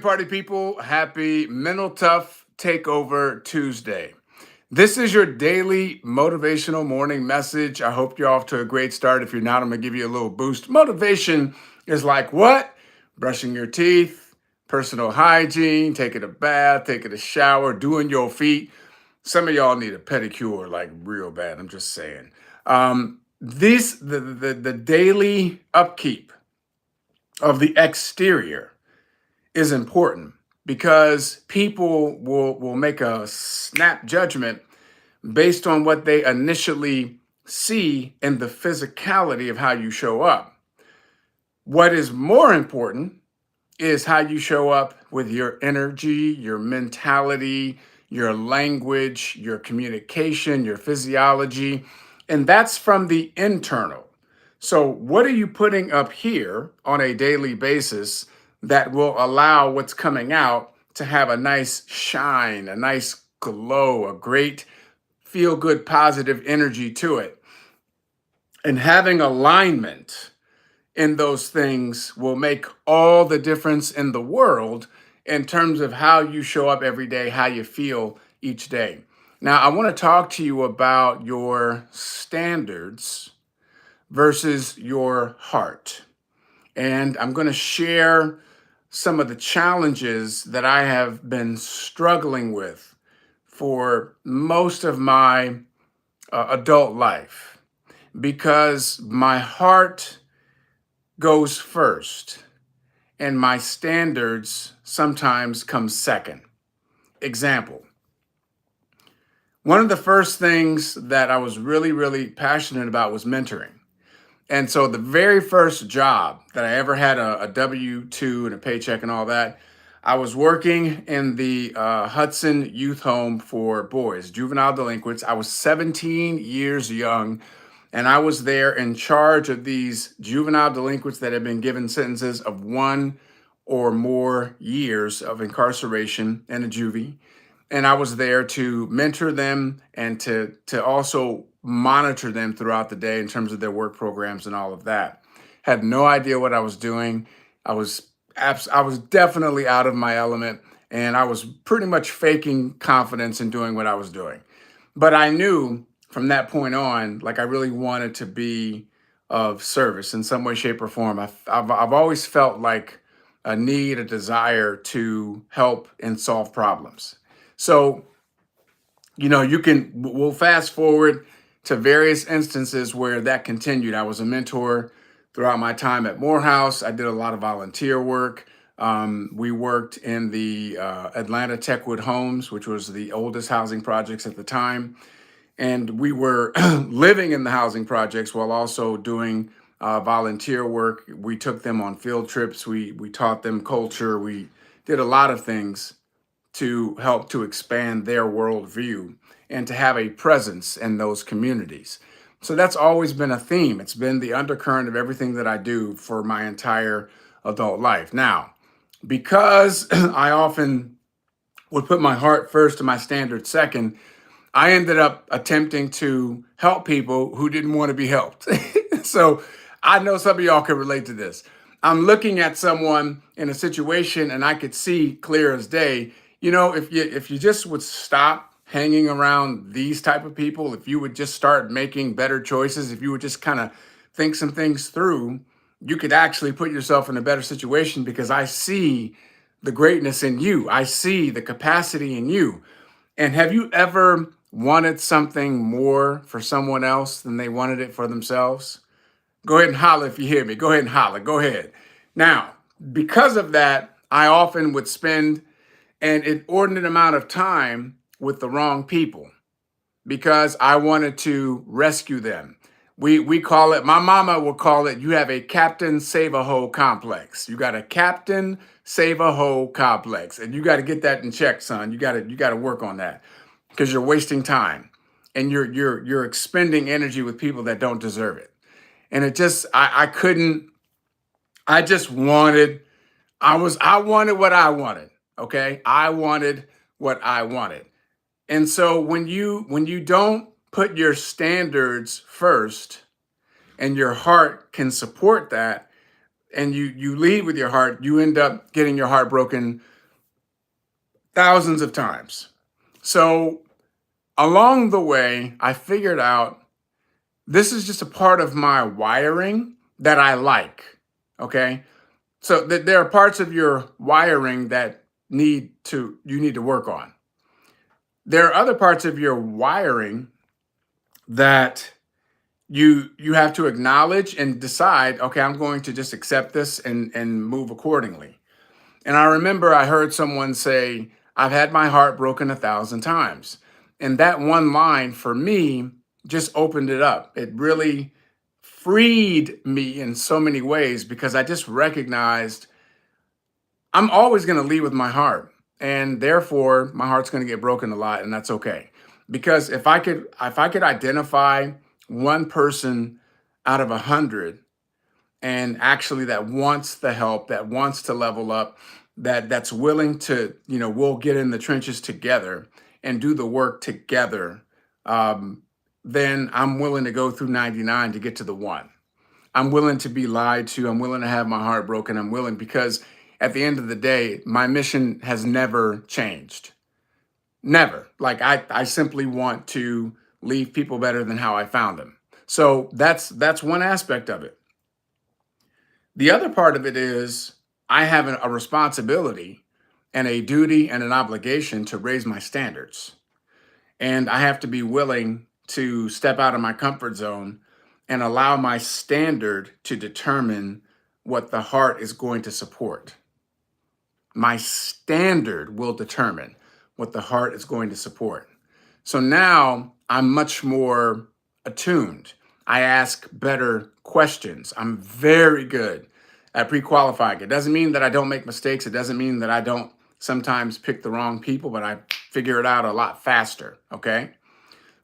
Party people, happy Mental Tough Takeover Tuesday. This is your daily motivational morning message. I hope you're off to a great start. If you're not, I'm going to give you a little boost. Motivation is like what? Brushing your teeth, personal hygiene, taking a bath, taking a shower, doing your feet. Some of y'all need a pedicure like real bad. I'm just saying. The daily upkeep of the exterior is important because people will make a snap judgment based on what they initially see in the physicality of how you show up. What is more important is how you show up with your energy, your mentality, your language, your communication, your physiology, and that's from the internal. So, what are you putting up here on a daily basis that will allow what's coming out to have a nice shine, a nice glow, a great feel good, positive energy to it? And having alignment in those things will make all the difference in the world in terms of how you show up every day, how you feel each day. Now, I want to talk to you about your standards versus your heart. And I'm going to share some of the challenges that I have been struggling with for most of my adult life because my heart goes first and my standards sometimes come second. Example, one of the first things that I was really passionate about was mentoring. And so the very first job that I ever had a W 2 and a paycheck and all that, I was working in the Hudson Youth Home for boys, juvenile delinquents. I was 17 years young, and I was there in charge of these juvenile delinquents that had been given sentences of 1 or more years of incarceration in a juvie. And I was there to mentor them and to also monitor them throughout the day in terms of their work programs and all of that. Had no idea what I was doing. I was definitely out of my element, and I was pretty much faking confidence in doing what I was doing. But I knew from that point on, like I really wanted to be of service in some way, shape, or form. I've always felt like a need, a desire to help and solve problems. So, we'll fast forward to various instances where that continued. I was a mentor throughout my time at Morehouse. I did a lot of volunteer work. We worked in the Atlanta Techwood Homes, which was the oldest housing projects at the time. And we were living in the housing projects while also doing volunteer work. We took them on field trips. We taught them culture. We did a lot of things to help to expand their worldview and to have a presence in those communities. So that's always been a theme. It's been the undercurrent of everything that I do for my entire adult life. Now, because I often would put my heart first and my standards second, I ended up attempting to help people who didn't want to be helped. So I know some of y'all can relate to this. I'm looking at someone in a situation and I could see clear as day, if you just would stop hanging around these type of people, if you would just start making better choices, if you would just kind of think some things through, you could actually put yourself in a better situation because I see the greatness in you. I see the capacity in you. And have you ever wanted something more for someone else than they wanted it for themselves? Go ahead and holler if you hear me. Go ahead and holler. Go ahead. Now, because of that, I often would spend an inordinate amount of time with the wrong people because I wanted to rescue them. We call it, my mama will call it, you have a Captain Save a Hoe complex. You got a Captain Save a Hoe complex. And you got to get that in check, son. You got to work on that because you're wasting time and you're expending energy with people that don't deserve it. And it just I couldn't I just wanted I wanted what I wanted. Okay? I wanted what I wanted. And so when you don't put your standards first and your heart can support that, and you lead with your heart, you end up getting your heart broken thousands of times. So along the way, I figured out this is just a part of my wiring that I like. Okay. So there are parts of your wiring that you need to work on. There are other parts of your wiring that you have to acknowledge and decide, okay, I'm going to just accept this and move accordingly. And I remember I heard someone say, I've had my heart broken 1,000 times. And that one line for me just opened it up. It really freed me in so many ways because I just recognized I'm always going to lead with my heart. And therefore, my heart's going to get broken a lot, and that's okay. Because if I could identify one person out of 100 and actually that wants the help, that wants to level up, that's willing to, we'll get in the trenches together and do the work together, um, then I'm willing to go through 99 to get to the one. I'm willing to be lied to. I'm willing to have my heart broken. I'm willing because at the end of the day, my mission has never changed. Never. Like I simply want to leave people better than how I found them. So that's one aspect of it. The other part of it is I have a responsibility and a duty and an obligation to raise my standards. And I have to be willing to step out of my comfort zone and allow my standard to determine what the heart is going to support. My standard will determine what the heart is going to support. So now I'm much more attuned. I ask better questions. I'm very good at pre qualifying. It doesn't mean that I don't make mistakes. It doesn't mean that I don't sometimes pick the wrong people, but I figure it out a lot faster. Okay.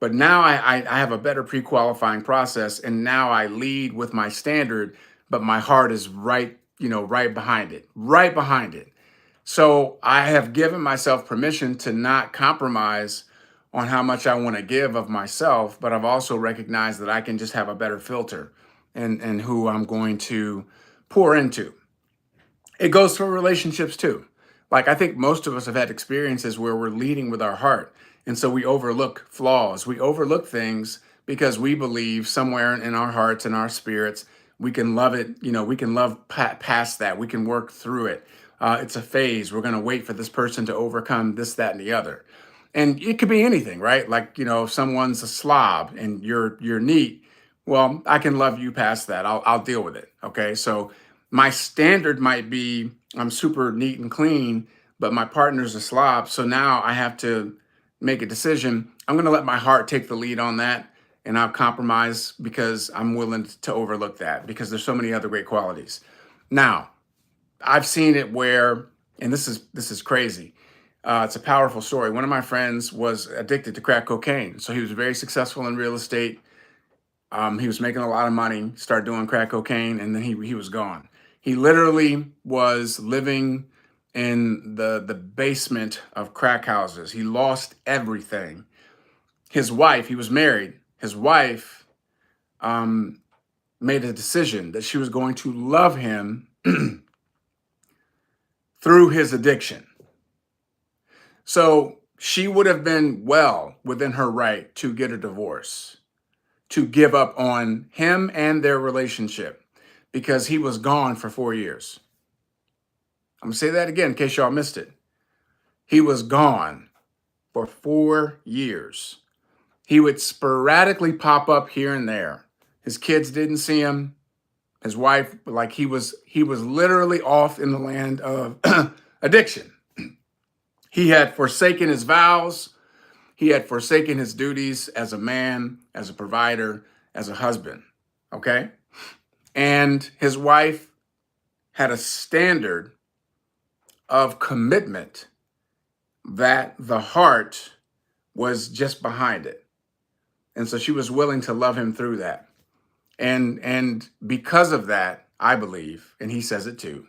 But now I have a better pre qualifying process. And now I lead with my standard, but my heart is right, right behind it, right behind it. So I have given myself permission to not compromise on how much I want to give of myself, but I've also recognized that I can just have a better filter and who I'm going to pour into. It goes for relationships too. Like I think most of us have had experiences where we're leading with our heart. And so we overlook flaws. We overlook things because we believe somewhere in our hearts and our spirits, we can love it. We can love past that. We can work through it. It's a phase. We're going to wait for this person to overcome this, that, and the other. And it could be anything, right? Like, if someone's a slob and you're neat, well, I can love you past that. I'll deal with it. Okay. So my standard might be I'm super neat and clean, but my partner's a slob. So now I have to make a decision. I'm going to let my heart take the lead on that, and I'll compromise because I'm willing to overlook that because there's so many other great qualities. Now, I've seen it where, and this is crazy. It's a powerful story. One of my friends was addicted to crack cocaine, so he was very successful in real estate. He was making a lot of money, started doing crack cocaine, and then he was gone. He literally was living in the basement of crack houses. He lost everything. His wife, he was married. His wife um, made a decision that she was going to love him through his addiction. So she would have been well within her right to get a divorce, to give up on him and their relationship because he was gone for 4 years. I'm going to say that again in case y'all missed it. He was gone for 4 years. He would sporadically pop up here and there. His kids didn't see him. His wife, like he was literally off in the land of addiction. He had forsaken his vows. He had forsaken his duties as a man, as a provider, as a husband. Okay. And his wife had a standard of commitment that the heart was just behind it. And so she was willing to love him through that. And because of that, I believe, and he says it too,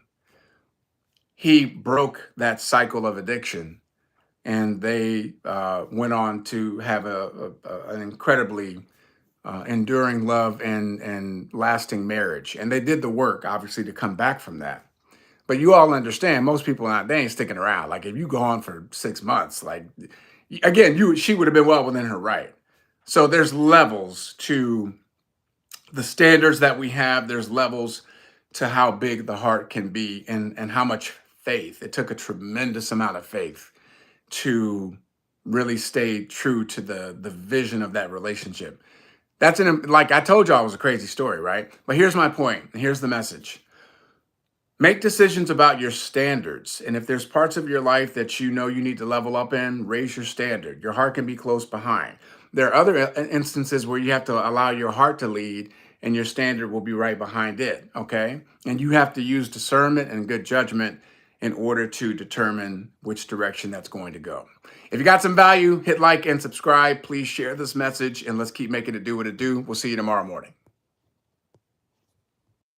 he broke that cycle of addiction, and they went on to have an incredibly enduring love and lasting marriage. And they did the work, obviously, to come back from that. But you all understand, most people not they ain't sticking around. Like if you go on for 6 months, like again, she would have been well within her right. So there's levels to the standards that we have. There's levels to how big the heart can be and how much faith. It took a tremendous amount of faith to really stay true to the vision of that relationship. That's like I told y'all, it was a crazy story, right? But here's my point. Here's the message. Make decisions about your standards. And if there's parts of your life that you know you need to level up in, raise your standard. Your heart can be close behind. There are other instances where you have to allow your heart to lead and your standard will be right behind it. Okay. And you have to use discernment and good judgment in order to determine which direction that's going to go. If you got some value, hit like and subscribe. Please share this message and let's keep making it do what it do. We'll see you tomorrow morning.